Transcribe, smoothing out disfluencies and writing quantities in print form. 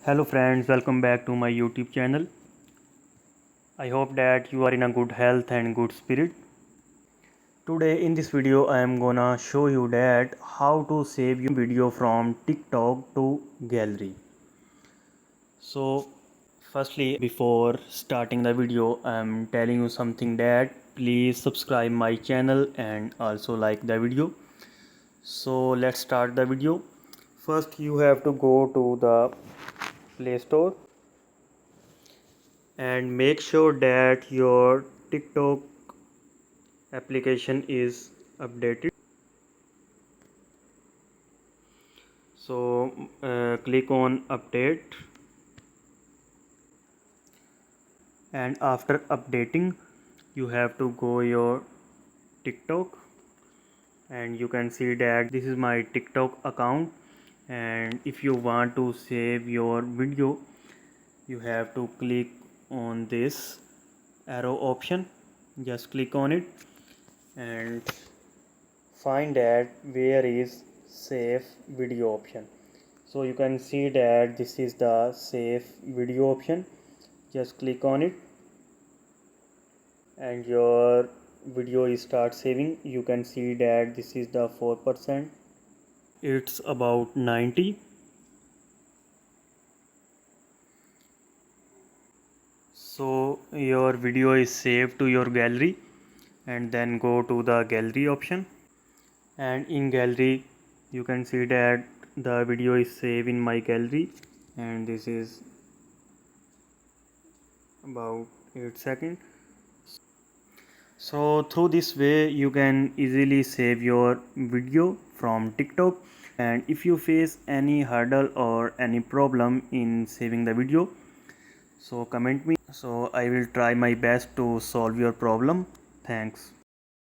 Hello friends, welcome back to my YouTube channel. I hope that you are in a good health and good spirit. Today in this video I am gonna show you that how to save your video from TikTok to gallery. So firstly, before starting the video, I am telling you something that please subscribe my channel and also like the video. So let's start the video. First you have to go to the Play Store and make sure that your TikTok application is updated. So click on update, and after updating you have to go your TikTok, and you can see that this is my TikTok account. And if you want to save your video, you have to click on this arrow option. Just click on it and find that where is save video option. So you can see that this is the save video option. Just click on it and your video is start saving. You can see that this is the 4%, it's about 90. So your video is saved to your gallery, and then go to the gallery option, and in gallery you can see that the video is saved in my gallery, and this is about 8 seconds. So through this way you can easily save your video from TikTok. And if you face any hurdle or any problem in saving the video, so comment me, so I will try my best to solve your problem. Thanks.